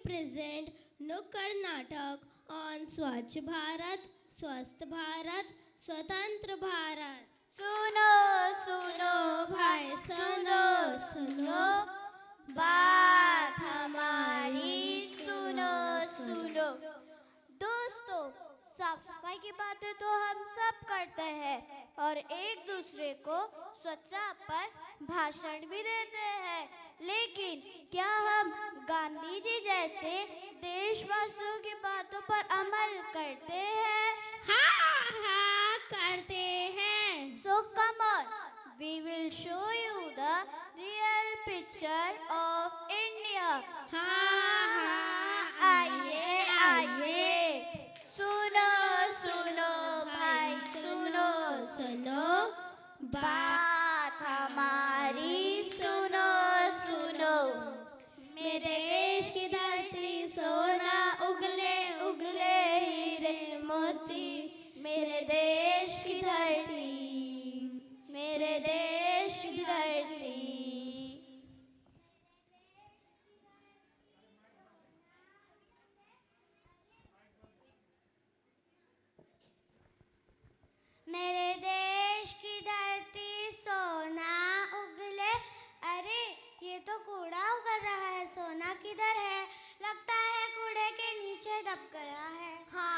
present Nukkad Natak on Swachh Bharat, Swasth Bharat, Swatantra Bharat. सुनो सुनो भाई सुनो सुनो बात हमारी सुनो सुनो। दोस्तों, साफ सफाई की बातें तो हम सब करते हैं और एक दूसरे को स्वच्छता पर भाषण भी देते हैं, लेकिन क्या हम गांधी जी जैसे देशवासियों की बातों पर अमल करते हैं? हाँ करते हैं। So come on, we will show you the real picture of India. हाँ आइए आइए, सुनो सुनो भाई सुनो सुनो बात हमारी सुनो सुनो। मेरे देश की धरती सोना उगले उगले हीरे मोती। मेरे देश की धरती, मेरे देश की धरती। मेरे देश की धरती सोना उगले। अरे ये तो कूड़ा उगल रहा है, सोना किधर है? लगता है कूड़े के नीचे दब गया है। हाँ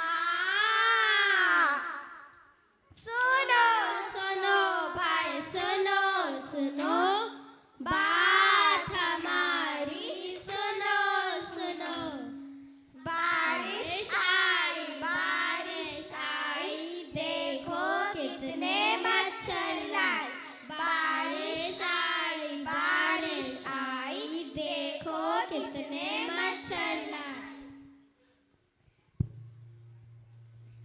सुनो सुनो भाई सुनो सुनो बात हमारी सुनो सुनो। बारिश आई देखो कितने मच्छर लाए। बारिश आई देखो कितने मच्छर लाए।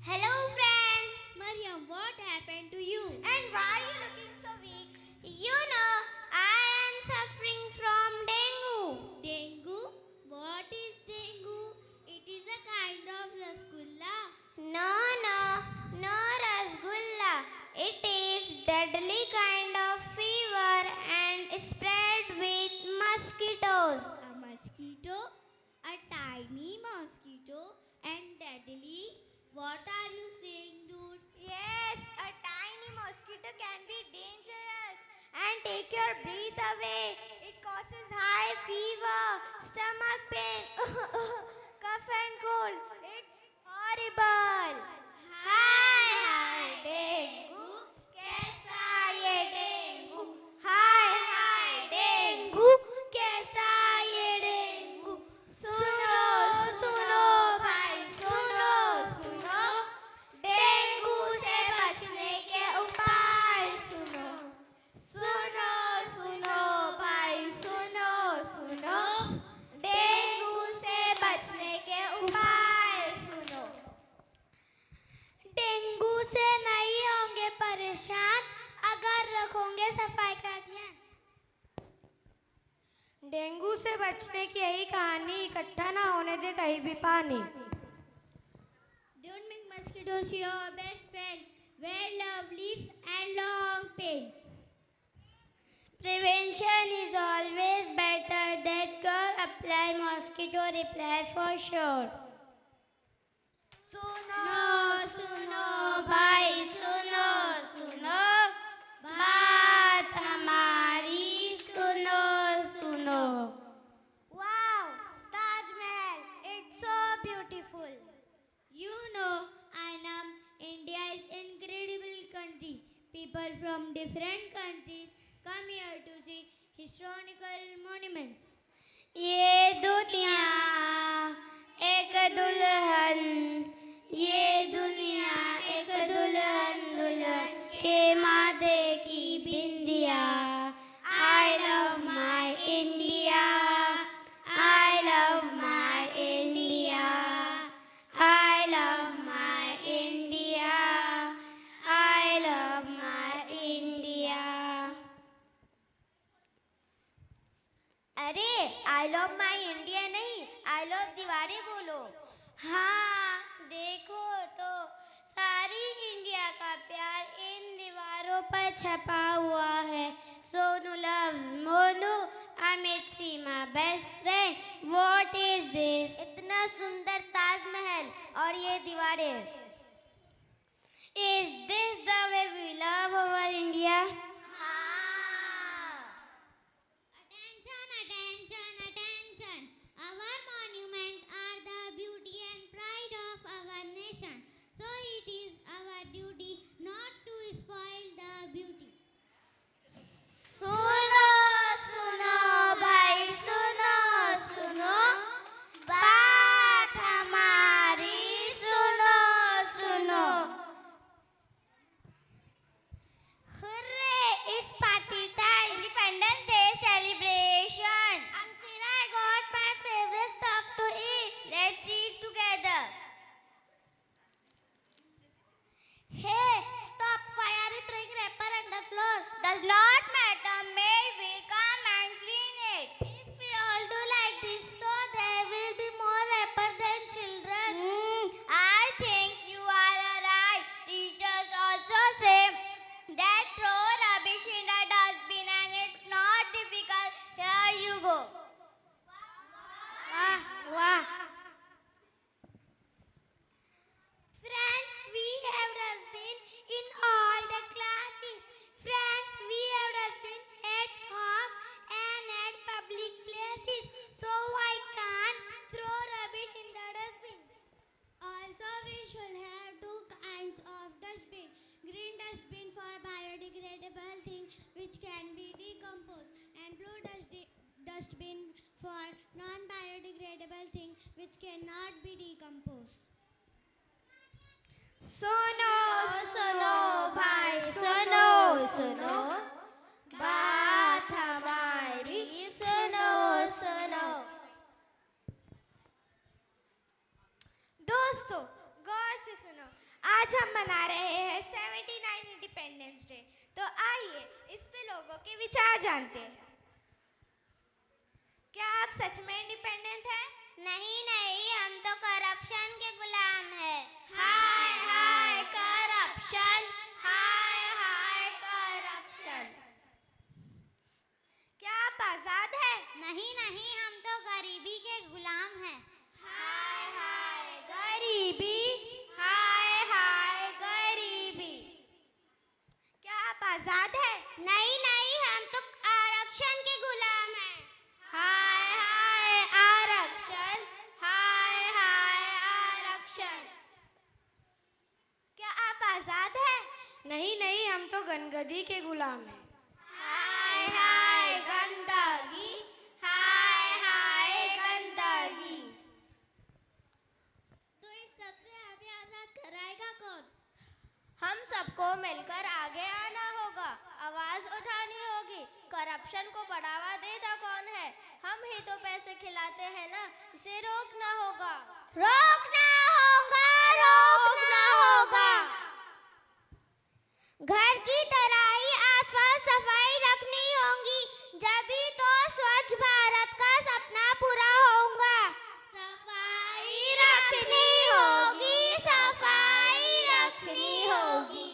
Hello friend, Mariam, what happened to you? and why are you looking so weak? You know, I am suffering from dengue. Dengue? What is dengue? It is a kind of rasgulla. No rasgulla. It is deadly kind of fever and spread with mosquitoes. A mosquito? A tiny mosquito? And deadly? What are you saying, dude? Yes, a tiny mosquito can be dangerous and take your breath away. It causes high fever, stomach pain, cough and cold. It's horrible. Hi, dengue कैसा ये dengue? हाय dengue कैसा ये dengue? सुनो सुनो भाई सुनो सुनो, dengue से बचने के उपाय सुनो। सुनो सुनो भाई सुनो सुनो, डेंगू से बचने के उपाय सुनो। डेंगू से नहीं होंगे परेशान अगर रखोगे सफाई का ध्यान। डेंगू से बचने की यही कहानी, इकट्ठा ना होने दे कहीं भी पानी। Don't make mosquitoes your best friend. Wear love, leaf and long pain. Prevention is always better than cure. Apply mosquito repellent for sure. सुनो सुनो भाई सुनो सुनो बात हमारी सुनो सुनो। Wow, Taj Mahal, it's so beautiful. You know, Anam, India is incredible country. People from different countries come here to see historical monuments. ये दुनिया एक दुल्हन, ये दुनिया एक दुल्हन, दुल्हन के माथे की बिंदिया। I love my India, I love my India, I love my India, I love my India. अरे आई लव माई इंडिया नहीं, आई लव दीवारें बोलो। हाँ देखो तो सारी इंडिया का प्यार इन दीवारों पर छपा हुआ है। Sonu loves Monu, Amit, see my best friend. What is this? इतना सुंदर ताजमहल और ये दीवारें। Is this the way we love our India? Attention, attention, attention. Our monuments are the beauty and pride of our nation. So it is our duty not to spoil the beauty. सुनो सुनो भाई सुनो सुनो बात हमारी सुनो सुनो Hooray! It's party time! Independence Day celebration! Amsira, I got my favorite stuff to eat. Let's eat together. Hey, stop! Why are you throwing wrapper on the floor? Does not matter. Maid will come and clean it. If we all do like this, so there will be more wrappers than children. I think you are right. Teachers also say that throw rubbish in the dustbin and it's not difficult. Here you go. Wow, wow. Friends, we have dustbin in all the classes. Friends, we have dustbin at home and at public places. So I can't throw rubbish in the dustbin. Also, we should have two kinds of dustbin. Green dustbin for biodegradable things which can be decomposed, and blue dustbin for non-biodegradable things which cannot be decomposed. सुनो सुनो भाई सुनो सुनो बात हमारी सुनो सुनो दोस्तों गौर से सुनो आज हम मना रहे हैं 79 इंडिपेंडेंस डे तो आइए इस पे लोगों के विचार जानते हैं क्या आप सच में इंडिपेंडेंट हैं नहीं नहीं, हम तो करप्शन के गुलाम हैं। हाय हाय करप्शन हाय हाय करप्शन क्या आप आजाद हैं नहीं नहीं, हम तो गरीबी के गुलाम हैं। हाय हाय गरीबी हाय हाय गरीबी क्या आप आजाद हैं नहीं नहीं, हम तो आरक्षण के गुलाम हैं। हाय हाय आरक्षण हाय हाय आरक्षण क्या आप आजाद हैं नहीं नहीं, हम तो गनगदी के गुलाम हैं। हाय हाय गंदगी हाय हाय गंदगी तो इस सबसे हमें आजाद कराएगा कौन? हम सबको मिलकर आगे आना होगा आवाज उठानी होगी करप्शन को बढ़ावा देता कौन है हम ही तो पैसे खिलाते हैं ना इसे रोकना होगा रोकना होगा रोकना होगा घर की तरह ही आसपास सफाई रखनी होगी जभी तो स्वच्छ भारत का सपना पूरा होगा सफाई रखनी होगी सफाई रखनी होगी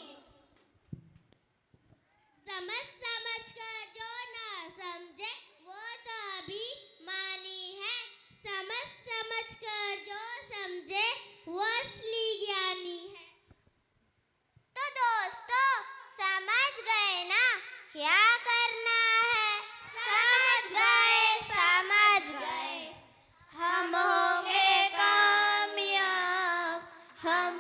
समझ समझ कर जो ना समझे वो तो अभी मानी है। समझ समझ कर जो समझे वो असली ज्ञानी है। तो दोस्तों समझ गए ना क्या करना है समझ गए हम होंगे कामयाब हम